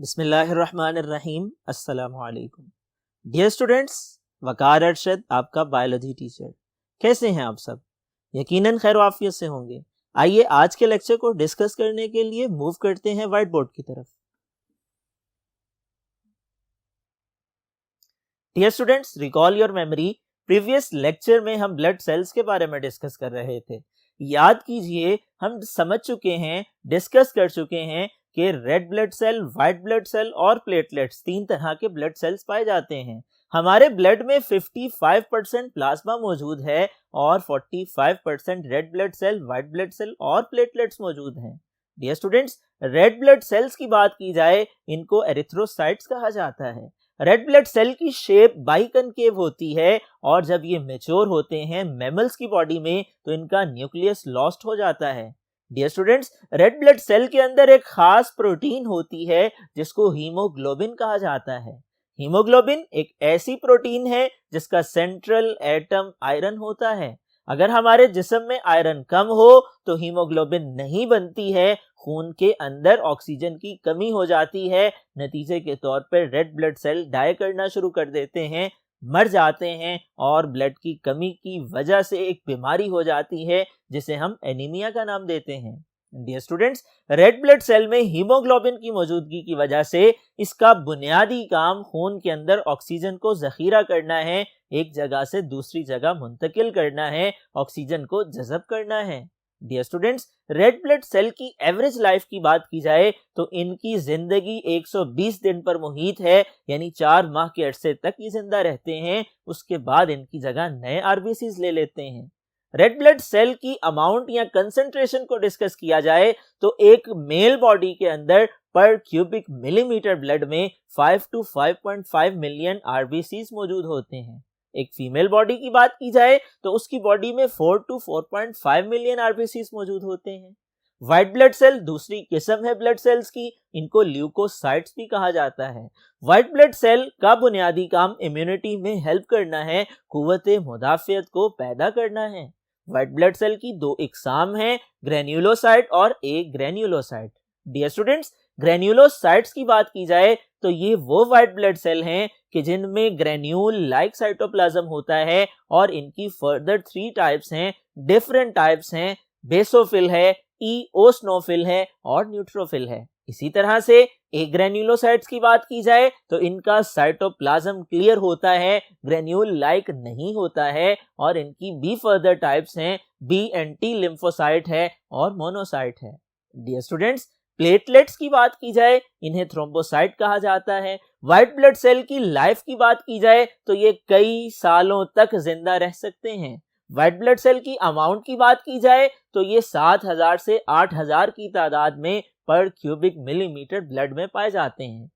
बिस्मिल्लाहिर्रहमानिर्रहीम। अस्सलामु अलैकुम। डियर स्टूडेंट्स, वकार अरशद आपका बायोलॉजी टीचर। कैसे हैं आप सब? यकीनन खैर आफियत से होंगे। आइए आज के लेक्चर को डिस्कस करने के लिए मूव करते हैं व्हाइट बोर्ड की तरफ। Dear students, recall your memory. Previous lecture में हम ब्लड सेल्स के बारे में डिस्कस कर रहे थे। याद कीजिए, हम समझ चुके हैं, डिस्कस कर चुके हैं कि red blood cell, white blood cell और प्लेटलेट्स, तीन तरह के ब्लड सेल्स पाए जाते हैं। हमारे ब्लड में 55% प्लाज्मा मौजूद है और 45% red blood cell, white blood cell और प्लेटलेट्स मौजूद हैं। Dear students, red blood cells की बात की जाए, इनको एरिथ्रोसाइट्स कहा जाता है। रेड ब्लड सेल की शेप बाइकनकेव होती है और जब ये मैच्योर होते हैं मैमल्स की बॉडी में तो इनका न्यूक्लियस लॉस्ट हो जाता है। Dear students, red blood cell के अंदर एक खास प्रोटीन होती है जिसको हीमोग्लोबिन कहा जाता है। हीमोग्लोबिन एक ऐसी प्रोटीन है जिसका सेंट्रल एटम आयरन होता है। अगर हमारे जिस्म में आयरन कम हो तो हीमोग्लोबिन नहीं बनती है, खून के अंदर ऑक्सीजन की कमी हो जाती है। नतीजे के तौर पर रेड ब्लड सेल डाई करना शुरू कर देते हैं, मर जाते हैं और ब्लड की कमी की वजह से एक बीमारी हो जाती है जिसे हम एनीमिया का नाम देते हैं। Dear students, red blood cell में हीमोग्लोबिन की मौजूदगी की वजह से इसका बुनियादी काम खून के अंदर ऑक्सीजन को जखीरा करना है, एक जगह से दूसरी जगह मुंतकिल करना है, ऑक्सीजन को जज़ब करना है। Dear students, red blood cell की एवरेज लाइफ की बात की जाए तो इनकी जिंदगी 120 दिन पर मुहित है, यानी 4 माह के अरसे तक ये जिंदा रहते हैं। उसके बाद इनकी जगह नए आरबीसीज ले लेते हैं। रेड ब्लड सेल की अमाउंट या कंसंट्रेशन को डिस्कस किया जाए तो एक मेल बॉडी के अंदर पर क्यूबिक मिलीमीटर ब्लड में 5 to 5.5 मिलियन आरबीसीज मौजूद होते हैं। एक फीमेल बॉडी की बात की जाए तो उसकी बॉडी में 4 to 4.5 मिलियन आरबीसीज मौजूद होते हैं। व्हाइट ब्लड सेल दूसरी किस्म है ब्लड सेल्स की, इनको ल्यूकोसाइट्स भी कहा जाता है। व्हाइट ब्लड सेल का बुनियादी काम इम्यूनिटी में हेल्प करना है, कुव्वते मुदाफियत को पैदा करना है। व्हाइट ब्लड सेल की दो इकसाम हैं, ग्रेन्युलोसाइट और एक ग्रेन्युलोसाइट। डियर स्टूडेंट्स, ग्रेन्युलोसाइट्स की बात की जाए तो ये वो व्हाइट ब्लड सेल हैं कि जिनमें ग्रेन्यूल लाइक साइटोप्लाज्म होता है और इनकी फर्दर 3 टाइप्स हैं, डिफरेंट टाइप्स हैं। बेसोफिल है, ईओसिनोफिल है और न्यूट्रोफिल है। इसी तरह से एग्रेन्युलोसाइट्स की बात की जाए तो इनका साइटोप्लाज्म क्लियर होता है, ग्रेन्यूल लाइक नहीं होता है और इनकी बी फर्दर टाइप्स हैं, बी एंटी लिम्फोसाइट है और मोनोसाइट है। डियर स्टूडेंट्स, प्लेटलेट्स की बात की जाए, इन्हें थ्रोम्बोसाइट कहा जाता है। व्हाइट ब्लड सेल की लाइफ की बात की जाए तो ये कई सालों तक जिंदा रह सकते हैं। व्हाइट ब्लड सेल की अमाउंट की बात की जाए तो ये 7000 से 8000 की तादाद में पर क्यूबिक मिलीमीटर ब्लड में पाए जाते हैं।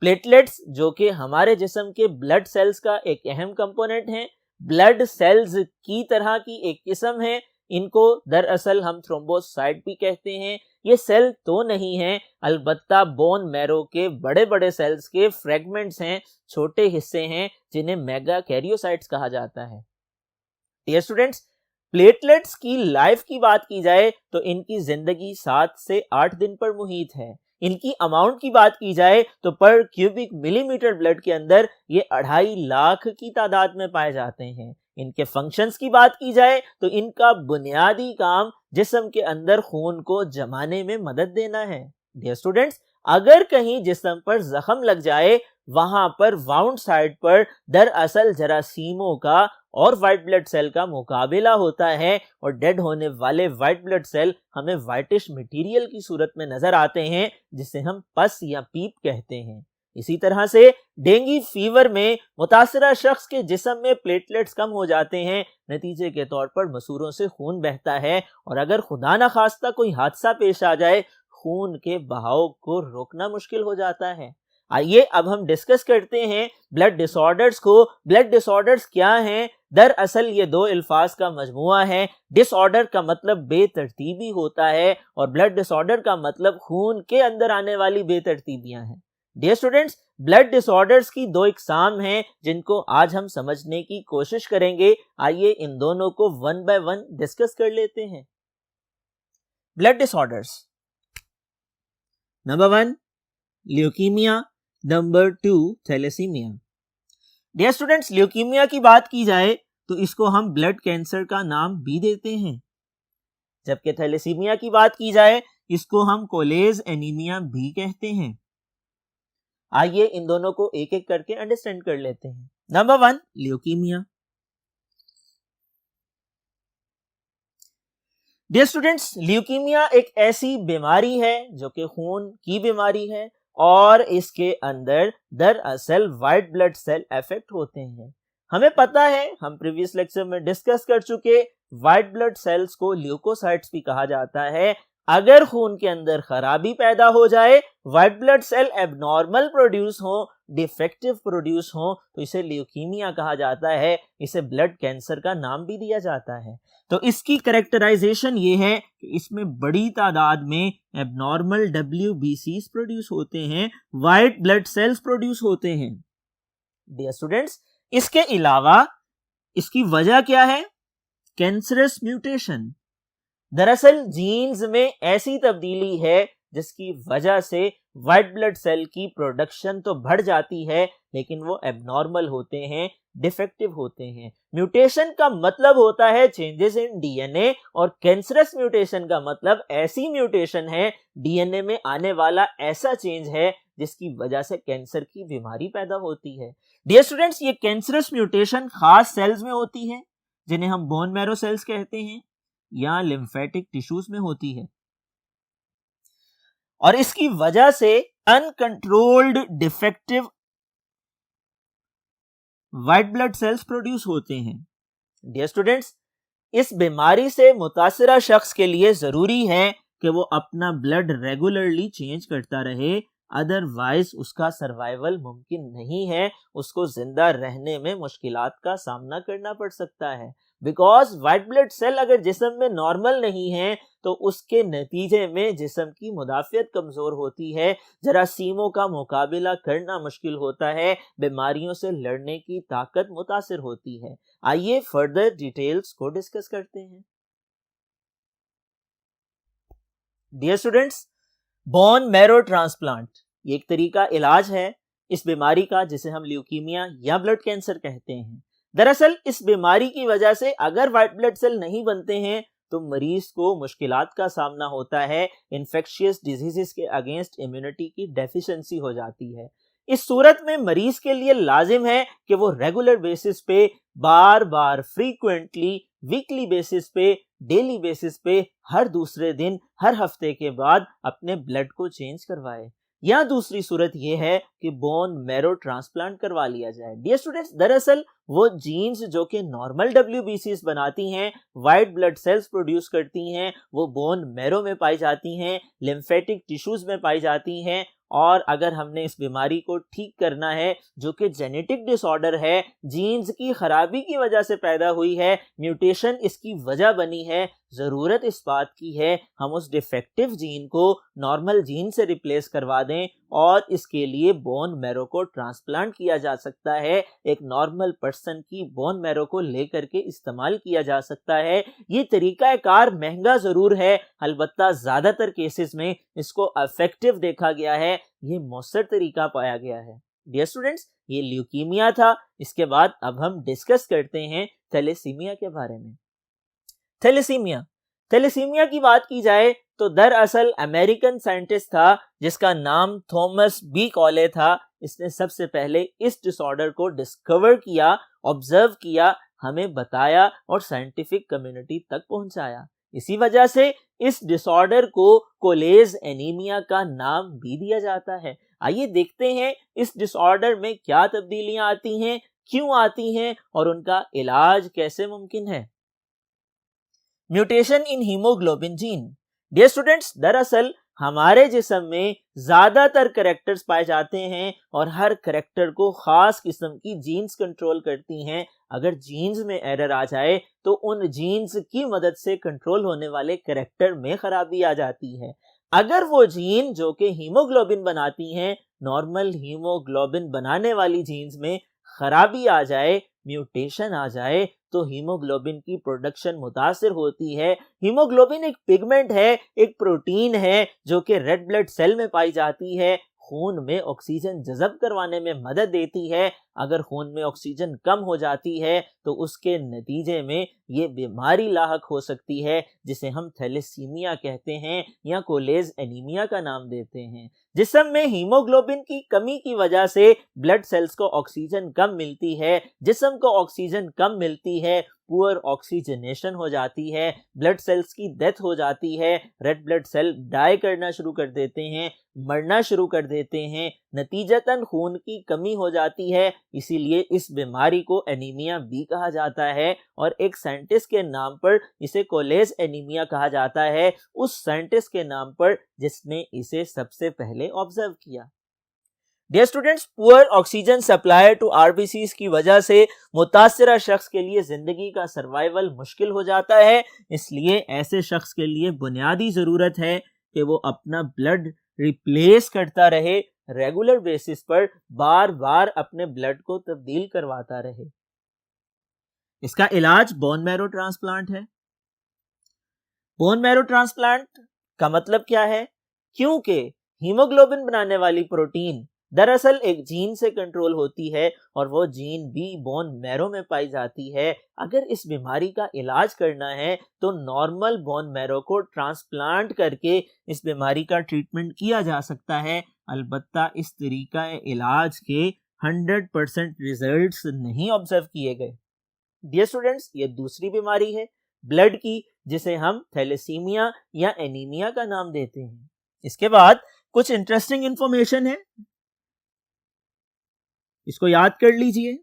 प्लेटलेट्स, जो कि हमारे जिस्म के ब्लड सेल्स का एक अहम कंपोनेंट है, ब्लड सेल्स की तरह की एक किस्म है। इनको दरअसल हम थ्रोम्बोसाइट भी कहते हैं। ये सेल तो नहीं है, अलबत्ता बोन मैरो के बड़े बड़े सेल्स के फ्रेगमेंट्स हैं, छोटे हिस्से हैं जिन्हें मेगा कैरियोसाइट्स कहा जाता है। डियर स्टूडेंट्स, प्लेटलेट्स की लाइफ की बात की जाए तो इनकी जिंदगी 7 से 8 दिन पर मुहित है। इनकी अमाउंट की बात की जाए तो पर क्यूबिक मिलीमीटर ब्लड के अंदर ये 2.5 लाख की तादाद में पाए जाते हैं। इनके फंक्शंस की बात की जाए तो इनका बुनियादी काम जिस्म के अंदर खून को जमाने में मदद देना है। डियर स्टूडेंट्स, अगर कहीं जिस्म पर जख्म लग जाए, वहां पर वाउंड साइड पर दरअसल जरासीमों का और व्हाइट ब्लड सेल का मुकाबला होता है और डेड होने वाले व्हाइट ब्लड सेल हमें व्हाइटिश मटेरियल की सूरत में नजर आते हैं, जिसे हम पस या पीप कहते हैं। इसी तरह से डेंगू फीवर में मुतासरा शख्स के जिस्म में प्लेटलेट्स कम हो जाते हैं, नतीजे के तौर पर मसूरों से खून बहता है और अगर खुदा न खास्ता कोई हादसा पेश आ जाए, खून के बहाव को रोकना मुश्किल हो जाता है। आइए अब हम डिस्कस करते हैं ब्लड डिसऑर्डर्स को। ब्लड डिसऑर्डर्स क्या हैं? दरअसल ये दो अल्फाज का मजमुआ है। डिसऑर्डर का मतलब बेतरतीबी होता है और ब्लड डिसऑर्डर का मतलब खून के अंदर आने वाली बेतरतीबियां हैं। डियर स्टूडेंट्स, ब्लड डिसऑर्डर्स की दो इकसाम हैं जिनको आज हम समझने की कोशिश करेंगे। आइए इन दोनों को वन बाय वन डिस्कस कर लेते हैं। Blood disorders. Number 1, leukaemia, number 2 thalassaemia. Dear students, leukaemia की बात की जाए तो इसको हम ब्लड कैंसर का नाम भी देते हैं, जबकि थैलेसीमिया की बात की जाए इसको हम कोलेज एनीमिया भी कहते हैं। आइए इन दोनों को एक एक करके अंडरस्टैंड कर लेते हैं। Number 1, leukaemia. Dear students, leukaemia एक ऐसी बीमारी है जो कि खून की बीमारी है और इसके अंदर दरअसल व्हाइट ब्लड सेल अफेक्ट होते हैं। हमें पता है, हम प्रीवियस लेक्चर में डिस्कस कर चुके, व्हाइट ब्लड सेल्स को ल्यूकोसाइट्स भी कहा जाता है। अगर खून के अंदर खराबी पैदा हो जाए, white blood cell abnormal produce हो, डिफेक्टिव प्रोड्यूस हो, तो इसे ल्यूकीमिया कहा जाता है। इसे ब्लड कैंसर का नाम भी दिया जाता है। तो इसकी कैरेक्टराइजेशन ये है कि इसमें बड़ी तादाद में एबनॉर्मल WBCs प्रोड्यूस होते हैं, व्हाइट ब्लड सेल्स प्रोड्यूस होते हैं। डियर स्टूडेंट्स, इसके अलावा इसकी वजह क्या है? Cancerous mutation. दरअसल जीन्स में ऐसी तब्दीली है जिसकी वजह से व्हाइट ब्लड सेल की प्रोडक्शन तो बढ़ जाती है, लेकिन वो एबनॉर्मल होते हैं, डिफेक्टिव होते हैं। म्यूटेशन का मतलब होता है चेंजेस इन डीएनए, और कैंसरस म्यूटेशन का मतलब ऐसी म्यूटेशन है, डीएनए में आने वाला ऐसा चेंज है जिसकी वजह से कैंसर की बीमारी पैदा होती है। डियर स्टूडेंट्स, ये कैंसरस म्यूटेशन खास सेल्स में होती है जिन्हें हम बोन मैरो सेल्स कहते हैं या लिम्फेटिक टिश्यूज में होती है, और इसकी वजह से uncontrolled defective white blood cells produce होते हैं। डियर स्टूडेंट्स, इस बीमारी से मुतासिरा शख्स के लिए जरूरी है कि वो अपना ब्लड रेगुलरली चेंज करता रहे, अदरवाइज उसका सर्वाइवल मुमकिन नहीं है, उसको जिंदा रहने में मुश्किलात का सामना करना पड़ सकता है। बिकॉज व्हाइट ब्लड सेल अगर जिस्म में नॉर्मल नहीं है तो उसके नतीजे में जिस्म की मुदाफियत कमजोर होती है, जरासीमों का मुकाबला करना मुश्किल होता है, बीमारियों से लड़ने की ताकत मुतासिर होती है। आइए फर्दर डिटेल्स को डिस्कस करते हैं। Dear students, bone marrow transplant ये एक तरीका इलाज है इस बीमारी का जिसे हम ल्यूकीमिया या ब्लड कैंसर कहते हैं। दरअसल इस बीमारी की वजह से अगर व्हाइट ब्लड सेल नहीं बनते हैं तो मरीज को मुश्किलात का सामना होता है, इन्फेक्शियस डिजीजेस के अगेंस्ट इम्यूनिटी की डेफिशिएंसी हो जाती है। इस सूरत में मरीज के लिए लाजिम है कि वो रेगुलर बेसिस पे, बार बार, फ्रीक्वेंटली, वीकली बेसिस पे, डेली बेसिस पे, हर दूसरे दिन, हर हफ्ते के बाद अपने ब्लड को चेंज करवाए। या दूसरी सूरत यह है कि बोन मैरो ट्रांसप्लांट करवा लिया जाए। डियर स्टूडेंट्स, दरअसल वो जीन्स जो कि नॉर्मल WBCs बनाती हैं, व्हाइट ब्लड सेल्स प्रोड्यूस करती हैं, वो बोन मैरो में पाई जाती हैं, लिम्फेटिक टिश्यूज में पाई जाती हैं, और अगर हमने इस बीमारी को ठीक करना है जो कि जेनेटिक डिसऑर्डर है, जीन्स की खराबी की वजह से पैदा हुई है, म्यूटेशन इसकी वजह बनी है, जरूरत इस बात की है हम उस डिफेक्टिव जीन को नॉर्मल जीन से रिप्लेस करवा दें, और इसके लिए बोन मैरो को ट्रांसप्लांट किया जा सकता है। एक नॉर्मल पर्सन की बोन मैरो को लेकर के इस्तेमाल किया जा सकता है। ये तरीका कार महंगा जरूर है, अलबत्ता ज्यादातर केसेस में इसको इफेक्टिव देखा गया है, ये मौसर तरीका पाया गया है। डियर स्टूडेंट्स, ये ल्यूकीमिया था। इसके बाद अब हम डिस्कस करते हैं थैलेसीमिया के बारे में। थैलेसीमिया की बात की जाए तो दरअसल अमेरिकन साइंटिस्ट था जिसका नाम थॉमस बी कॉले था। इसने सबसे पहले इस डिसऑर्डर को डिस्कवर किया, ऑब्जर्व किया, हमें बताया और साइंटिफिक कम्युनिटी तक पहुंचाया। इसी वजह से इस डिसऑर्डर को कोलेज एनीमिया का नाम भी दिया जाता है। आइए देखते हैं इस डिसऑर्डर में क्या तब्दीलियां आती हैं, क्यों आती हैं और उनका इलाज कैसे मुमकिन है। Mutation in haemoglobin gene. Dear students, दरअसल हमारे जिस्म में ज्यादातर कैरेक्टर्स पाए जाते हैं और हर कैरेक्टर को खास किस्म की जीन्स कंट्रोल करती हैं। अगर जीन्स में एरर आ जाए तो उन जीन्स की मदद से कंट्रोल होने वाले कैरेक्टर में खराबी आ जाती है। अगर वो जीन जो कि हीमोग्लोबिन बनाती हैं, नॉर्मल हीमोग्लोबिन बनाने वाली जीन्स में खराबी आ जाए, म्यूटेशन आ जाए, तो हीमोग्लोबिन की प्रोडक्शन मुतासिर होती है। हीमोग्लोबिन एक पिगमेंट है, एक प्रोटीन है जो कि रेड ब्लड सेल में पाई जाती है, खून में ऑक्सीजन जज़ब करवाने में मदद देती है। अगर खून में ऑक्सीजन कम हो जाती है तो उसके नतीजे में ये बीमारी लाहक हो सकती है जिसे हम थैलेसीमिया कहते हैं या कोलेज एनीमिया का नाम देते हैं। जिस्म में हीमोग्लोबिन की कमी की वजह से ब्लड सेल्स को ऑक्सीजन कम मिलती है, जिस्म को ऑक्सीजन कम मिलती है, पुअर ऑक्सीजनेशन हो जाती है, ब्लड सेल्स की डेथ हो जाती है, रेड ब्लड सेल डाई करना शुरू कर देते हैं, मरना शुरू कर देते हैं, नतीजतन खून की कमी हो जाती है। इसीलिए इस बीमारी को एनीमिया बी कहा जाता है और एक साइंटिस्ट के नाम पर इसे कोलेज एनीमिया कहा जाता है, उस साइंटिस्ट के नाम पर जिसने इसे सबसे पहले ऑब्जर्व किया। Dear students, poor oxygen supply to RBCs की वजह से मुतासिरा शख्स के लिए जिंदगी का सर्वाइवल मुश्किल हो जाता है। इसलिए ऐसे शख्स के लिए बुनियादी जरूरत है कि वो अपना ब्लड रिप्लेस करता रहे, रेगुलर बेसिस पर बार बार अपने ब्लड को तब्दील करवाता रहे। इसका इलाज बोन मैरो ट्रांसप्लांट है। बोन मैरो ट्रांसप्लांट का मतलब क्या है? क्योंकि हीमोग्लोबिन बनाने वाली प्रोटीन दरअसल एक जीन से कंट्रोल होती है और वो जीन भी बोन मैरो में पाई जाती है। अगर इस बीमारी का इलाज करना है तो नॉर्मल बोन मैरो को ट्रांसप्लांट करके इस बीमारी का ट्रीटमेंट किया जा सकता है। अलबत्ता इस तरीका इलाज के 100% रिजल्ट्स नहीं ऑब्जर्व किए गए। डियर स्टूडेंट्स, ये दूसरी बीमारी है ब्लड की, जिसे हम थैलेसीमिया या एनीमिया का नाम देते हैं। इसके बाद कुछ इंटरेस्टिंग इंफॉर्मेशन है, इसको याद कर लीजिए।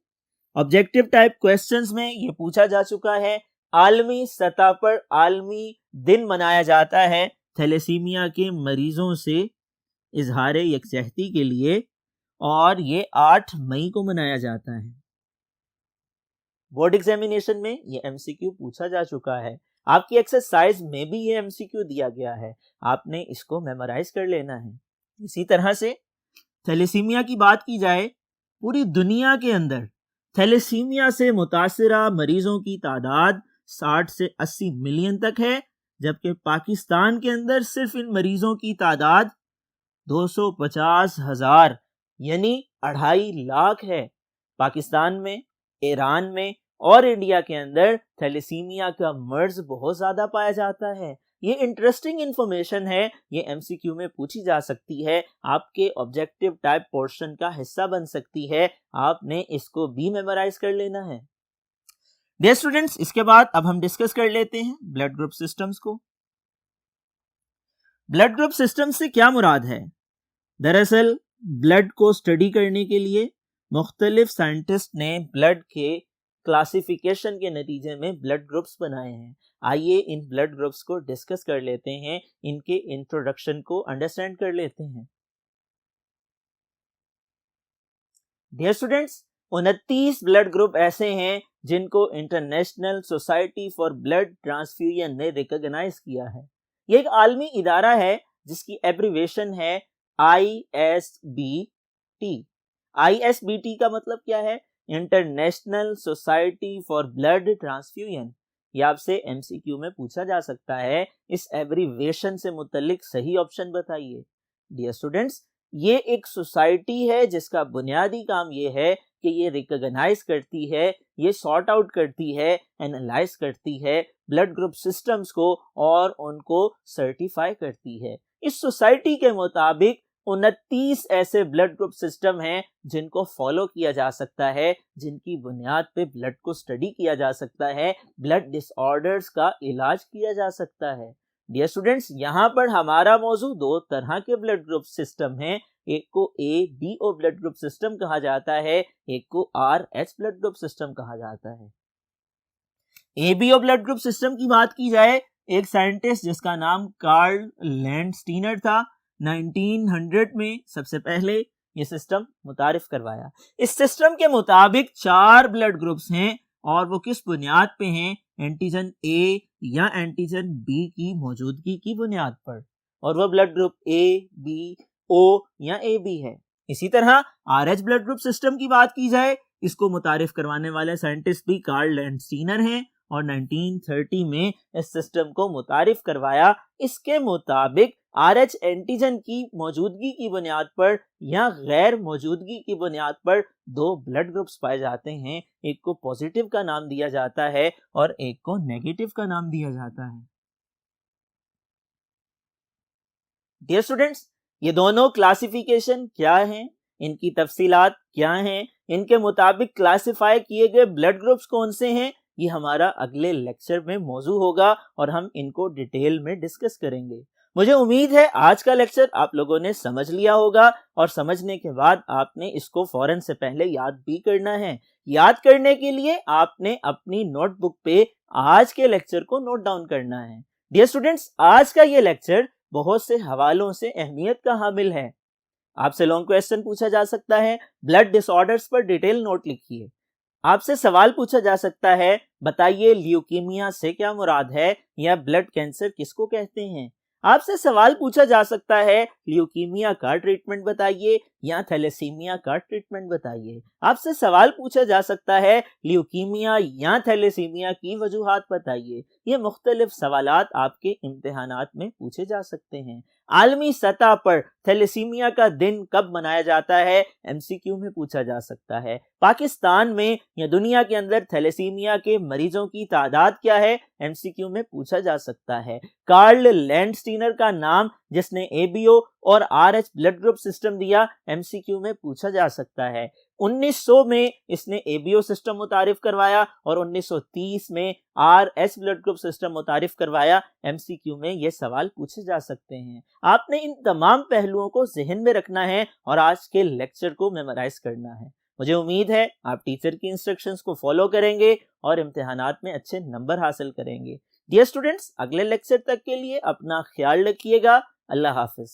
ऑब्जेक्टिव टाइप क्वेश्चंस में ये पूछा जा चुका है, आलमी सतह पर आलमी दिन मनाया जाता है थैलेसीमिया के मरीजों से इजहार यकजहती के लिए और ये 8 मई को मनाया जाता है। बोर्ड एग्जामिनेशन में ये एमसीक्यू पूछा जा चुका है। आपकी एक्सरसाइज में भी ये एमसीक्यू दिया गया है, आपने इसको मेमोराइज कर लेना है। इसी तरह से थैलेसीमिया की बात की जाए, पूरी दुनिया के अंदर थैलेसीमिया से मुतासिरा मरीजों की तादाद 60 से 80 मिलियन तक है, जबकि पाकिस्तान के अंदर सिर्फ इन मरीजों की तादाद 250,000 यानी 2.5 लाख है। पाकिस्तान में, ईरान में और इंडिया के अंदर थैलेसीमिया का मर्ज बहुत ज्यादा पाया जाता है। ये इंटरेस्टिंग इंफॉर्मेशन है, ये एमसीक्यू में पूछी जा सकती है, आपके ऑब्जेक्टिव टाइप पोर्शन का हिस्सा बन सकती है, आपने इसको भी मेमोराइज कर लेना है। डियर स्टूडेंट्स, इसके बाद अब हम डिस्कस कर लेते हैं ब्लड ग्रुप सिस्टम्स को। ब्लड ग्रुप सिस्टम से क्या मुराद है? दरअसल ब्लड को स्टडी करने के लिए मुख्तलिफ साइंटिस्ट ने ब्लड के क्लासिफिकेशन के नतीजे में ब्लड ग्रुप्स बनाए हैं। आइए इन ब्लड ग्रुप्स को डिस्कस कर लेते हैं, इनके इंट्रोडक्शन को अंडरस्टैंड कर लेते हैं। डियर स्टूडेंट्स, 29 ब्लड ग्रुप ऐसे हैं जिनको international society for blood transfusion ने रिकॉग्नाइज किया है। ये एक आलमी इदारा है जिसकी एब्रिवेशन है ISBT। ISBT का मतलब क्या है? International society for blood transfusion. ये आपसे एमसीक्यू में पूछा जा सकता है, इस एब्रिवेशन से मुतल्लिक सही ऑप्शन बताइए। डियर स्टूडेंट्स, ये एक सोसाइटी है जिसका बुनियादी काम ये है कि ये रिकॉग्नाइज करती है, ये सॉर्ट आउट करती है, एनालाइज करती है ब्लड ग्रुप सिस्टम्स को और उनको सर्टिफाई करती है। इस सोसाइटी के मुताबिक 29 ऐसे ब्लड ग्रुप सिस्टम हैं जिनको फॉलो किया जा सकता है, जिनकी बुनियाद पे ब्लड को स्टडी किया जा सकता है, ब्लड डिसऑर्डर्स का इलाज किया जा सकता है। डियर स्टूडेंट्स, यहाँ पर हमारा मौजू 2 तरह के ब्लड ग्रुप सिस्टम हैं, एक को ABO ब्लड ग्रुप सिस्टम कहा जाता है, एक को RH ब्लड ग्रुप सिस्टम कहा जाता है। ABO ब्लड ग्रुप सिस्टम की बात की जाए, एक साइंटिस्ट जिसका नाम कार्ल लैंडस्टीनर था, 1900 में सबसे पहले ये सिस्टम मुतारिफ करवाया। इस सिस्टम के मुताबिक 4 ब्लड ग्रुप्स हैं और वो किस बुनियाद पे हैं? एंटीजन A या एंटीजन B की मौजूदगी की बुनियाद पर, और वो blood group A, B, O या AB है। इसी तरह RH ब्लड ग्रुप सिस्टम की बात की जाए, इसको मुतारिफ करवाने वाले साइंटिस्ट भी कार्ल लैंडस्टीनर हैं और 1930 में इस सिस्टम को मुतारिफ करवाया। इसके मुताबिक RH एंटीजन की मौजूदगी की बुनियाद पर या गैर मौजूदगी की बुनियाद पर दो ब्लड ग्रुप्स पाए जाते हैं। एक को पॉजिटिव का नाम दिया जाता है और एक को नेगेटिव का नाम दिया जाता है। डियर स्टूडेंट्स, ये दोनों क्लासिफिकेशन क्या हैं, इनकी तफसीलात क्या हैं, इनके मुताबिक क्लासिफाई किए गए ब्लड ग्रुप्स कौन से हैं, ये हमारा अगले लेक्चर में मौजू होगा और हम इनको डिटेल में डिस्कस करेंगे। मुझे उम्मीद है आज का लेक्चर आप लोगों ने समझ लिया होगा और समझने के बाद आपने इसको फौरन से पहले याद भी करना है। याद करने के लिए आपने अपनी नोटबुक पे आज के लेक्चर को नोट डाउन करना है। डियर स्टूडेंट्स, आज का ये लेक्चर बहुत से हवालों से अहमियत का हामिल है। आपसे लॉन्ग क्वेश्चन पूछा जा सकता है, ब्लड डिसऑर्डर्स पर डिटेल नोट लिखिए। आपसे सवाल पूछा जा सकता है, बताइए ल्यूकीमिया से क्या मुराद है या ब्लड कैंसर किसको कहते हैं। आपसे सवाल पूछा जा सकता है, ल्यूकीमिया का ट्रीटमेंट बताइए या थैलेसीमिया का ट्रीटमेंट बताइए। आपसे सवाल पूछा जा सकता है, ल्यूकीमिया या थैलेसीमिया की वजूहात बताइए। ये मुख्तलिफ सवालात आपके इम्तिहानात में पूछे जा सकते हैं। आलमी सतह पर थैलेसीमिया का दिन कब मनाया जाता है, MCQ में पूछा जा सकता है। पाकिस्तान में या दुनिया के अंदर थैलेसीमिया के मरीजों की तादाद क्या है, MCQ में पूछा जा सकता है। कार्ल लैंडस्टीनर का नाम जिसने ABO और RH ब्लड ग्रुप सिस्टम दिया, MCQ में पूछा जा सकता है। 1900 में इसने ABO सिस्टम मुतारिफ करवाया और 1930 में RS ब्लड ग्रुप सिस्टम मुतारिफ करवाया। MCQ में ये सवाल पूछे जा सकते हैं। आपने इन तमाम पहलुओं को ज़हन में रखना है और आज के लेक्चर को मेमोराइज करना है। मुझे उम्मीद है आप टीचर की इंस्ट्रक्शंस को फॉलो करेंगे और इम्तिहानात में अच्छे नंबर हासिल करेंगे। डियर स्टूडेंट्स, अगले लेक्चर तक के लिए अपना ख्याल रखिएगा। अल्लाह हाफिज।